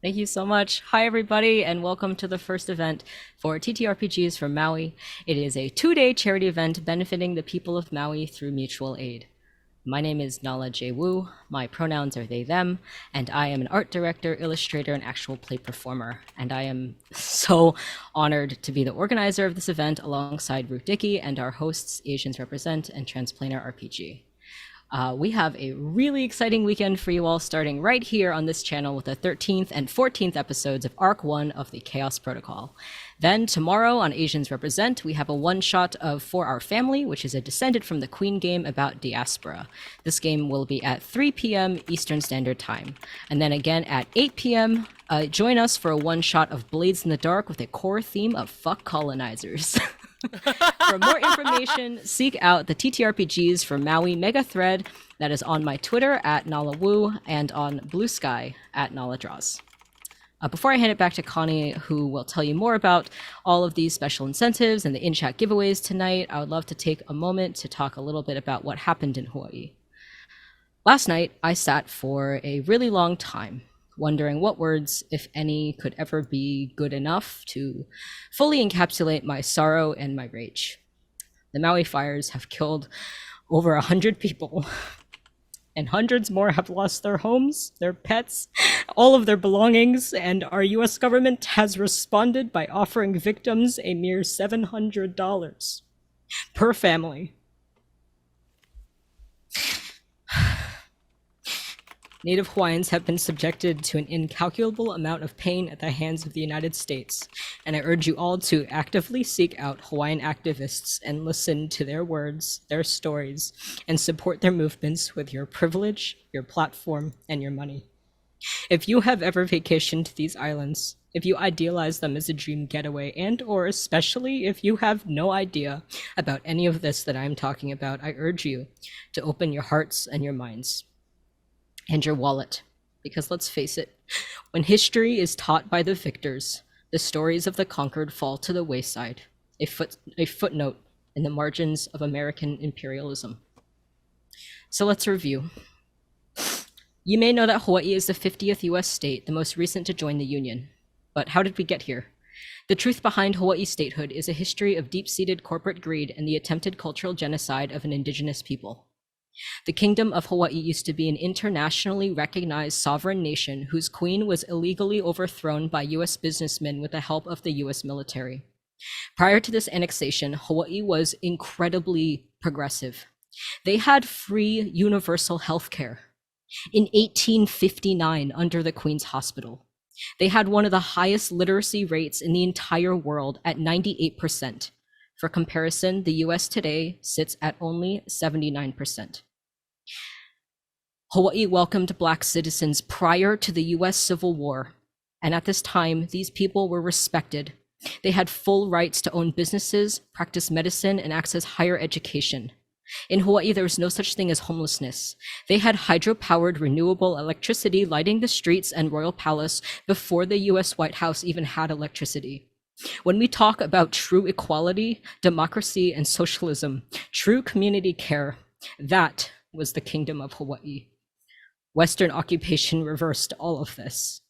Thank you so much. Hi, everybody, and welcome to the first event for TTRPGs from Maui. It is a 2-day charity event benefiting the people of Maui through mutual aid. My name is Nala J. Wu. My pronouns are they, them, and I am an art director, illustrator, and actual play performer. And I am so honored to be the organizer of this event alongside Ruth Dickey and our hosts, Asians Represent and Transplanar RPG. We have a really exciting weekend for you all, starting right here on this channel with the 13th and 14th episodes of Arc 1 of the Chaos Protocol. Then tomorrow on Asians Represent, we have a one-shot of For Our Family, which is a Descended from the Queen game about diaspora. This game will be at 3 p.m. Eastern Standard Time. And then again at 8 p.m., join us for a one-shot of Blades in the Dark with a core theme of fuck colonizers. For more information, seek out the TTRPGs for Maui mega thread that is on my Twitter at NalaWoo and on Blue Sky at NalaDraws. Before I hand it back to Connie, who will tell you more about all of these special incentives and the in-chat giveaways tonight, I would love to take a moment to talk a little bit about what happened in Hawaii. Last night, I sat for a really long time, wondering what words, if any, could ever be good enough to fully encapsulate my sorrow and my rage. The Maui fires have killed over 100 people, and hundreds more have lost their homes, their pets, all of their belongings, and our US government has responded by offering victims a mere $700 per family. Native Hawaiians have been subjected to an incalculable amount of pain at the hands of the United States, and I urge you all to actively seek out Hawaiian activists and listen to their words, their stories, and support their movements with your privilege, your platform, and your money. If you have ever vacationed to these islands, if you idealize them as a dream getaway, and or especially if you have no idea about any of this that I'm talking about, I urge you to open your hearts and your minds. And your wallet. Because let's face it, when history is taught by the victors, the stories of the conquered fall to the wayside, a footnote in the margins of American imperialism. So let's review. You may know that Hawaii is the 50th US state, the most recent to join the Union. But how did we get here? The truth behind Hawaii's statehood is a history of deep-seated corporate greed and the attempted cultural genocide of an indigenous people. The Kingdom of Hawaii used to be an internationally recognized sovereign nation whose queen was illegally overthrown by US businessmen with the help of the US military. Prior to this annexation, Hawaii was incredibly progressive. They had free universal health care in 1859 under the Queen's Hospital. They had one of the highest literacy rates in the entire world at 98%. For comparison, the US today sits at only 79%. Hawaii welcomed Black citizens prior to the US Civil War, and at this time, these people were respected. They had full rights to own businesses, practice medicine, and access higher education. In Hawaii, there was no such thing as homelessness. They had hydro-powered renewable electricity lighting the streets and Royal Palace before the US White House even had electricity. When we talk about true equality, democracy, and socialism, true community care, that was the Kingdom of Hawaii. Western occupation reversed all of this.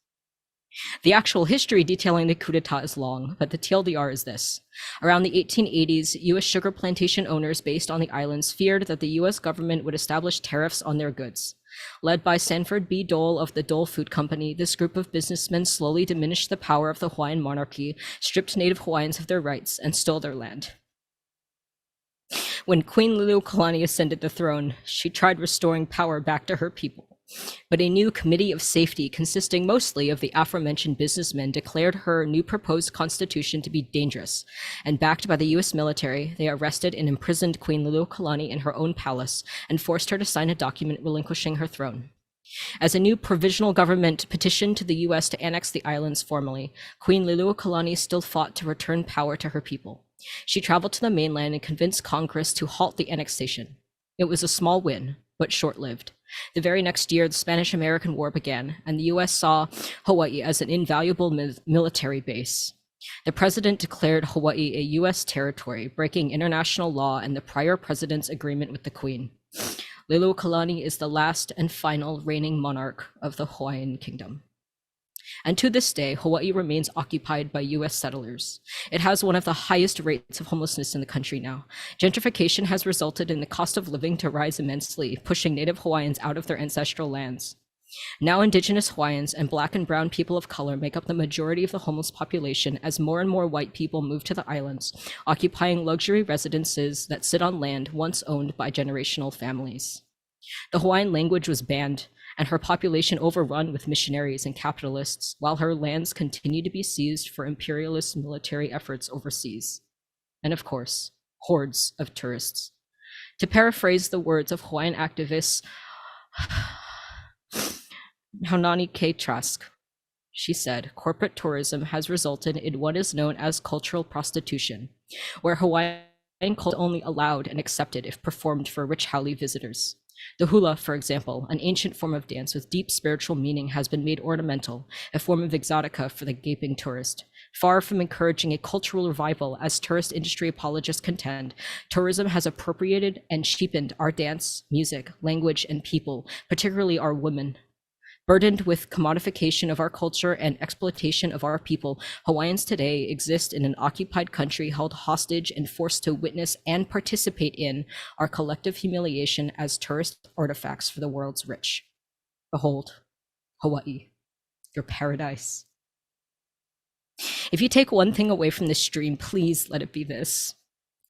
The actual history detailing the coup d'etat is long, but the TLDR is this. Around the 1880s, US sugar plantation owners based on the islands feared that the US government would establish tariffs on their goods. Led by Sanford B. Dole of the Dole Food Company, this group of businessmen slowly diminished the power of the Hawaiian monarchy, stripped Native Hawaiians of their rights, and stole their land. When Queen Liliuokalani ascended the throne, she tried restoring power back to her people. But a new committee of safety consisting mostly of the aforementioned businessmen declared her new proposed constitution to be dangerous, and backed by the US military, they arrested and imprisoned Queen Liliuokalani in her own palace and forced her to sign a document relinquishing her throne. As a new provisional government petitioned to the US to annex the islands formally, Queen Liliuokalani still fought to return power to her people. She traveled to the mainland and convinced Congress to halt the annexation. It was a small win, but short-lived. The very next year, the Spanish-American War began, and the US saw Hawaii as an invaluable military base. The president declared Hawaii a US territory, breaking international law and the prior president's agreement with the Queen. Liliuokalani is the last and final reigning monarch of the Hawaiian Kingdom. And to this day, Hawaii remains occupied by US settlers. It has one of the highest rates of homelessness in the country now. Gentrification has resulted in the cost of living to rise immensely, pushing Native Hawaiians out of their ancestral lands. Now, Indigenous Hawaiians and Black and Brown people of color make up the majority of the homeless population as more and more white people move to the islands, occupying luxury residences that sit on land once owned by generational families. The Hawaiian language was banned, and her population overrun with missionaries and capitalists, while her lands continue to be seized for imperialist military efforts overseas. And of course, hordes of tourists. To paraphrase the words of Hawaiian activists Haunani K. Trask, she said, corporate tourism has resulted in what is known as cultural prostitution, where Hawaiian culture is only allowed and accepted if performed for rich haole visitors. The hula, for example, an ancient form of dance with deep spiritual meaning, has been made ornamental, a form of exotica for the gaping tourist. Far from encouraging a cultural revival, as tourist industry apologists contend, tourism has appropriated and cheapened our dance, music, language, and people, particularly our women. Burdened with commodification of our culture and exploitation of our people, Hawaiians today exist in an occupied country held hostage and forced to witness and participate in our collective humiliation as tourist artifacts for the world's rich. Behold, Hawaii, your paradise. If you take one thing away from this stream, please let it be this.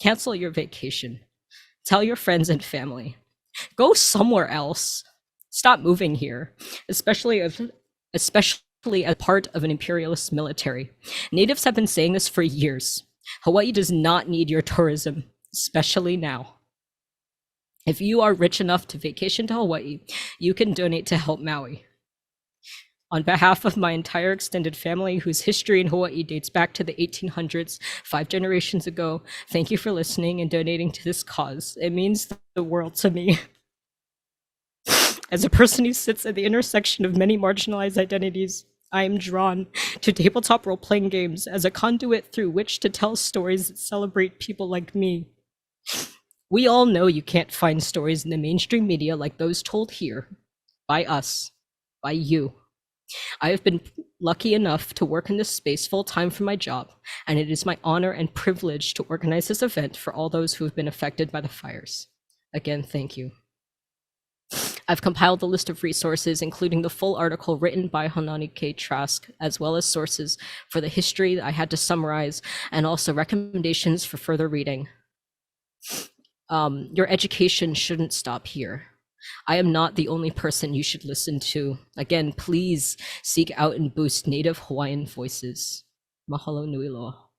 Cancel your vacation. Tell your friends and family. Go somewhere else. Stop moving here, especially as part of an imperialist military. Natives have been saying this for years. Hawaii does not need your tourism, especially now. If you are rich enough to vacation to Hawaii, you can donate to help Maui. On behalf of my entire extended family, whose history in Hawaii dates back to the 1800s, 5 generations ago, thank you for listening and donating to this cause. It means the world to me. As a person who sits at the intersection of many marginalized identities, I am drawn to tabletop role-playing games as a conduit through which to tell stories that celebrate people like me. We all know you can't find stories in the mainstream media like those told here, by us, by you. I have been lucky enough to work in this space full-time for my job, and it is my honor and privilege to organize this event for all those who have been affected by the fires. Again, thank you. I've compiled a list of resources, including the full article written by Haunani K. Trask, as well as sources for the history that I had to summarize, and also recommendations for further reading. Your education shouldn't stop here. I am not the only person you should listen to. Again, please seek out and boost Native Hawaiian voices. Mahalo nui loa.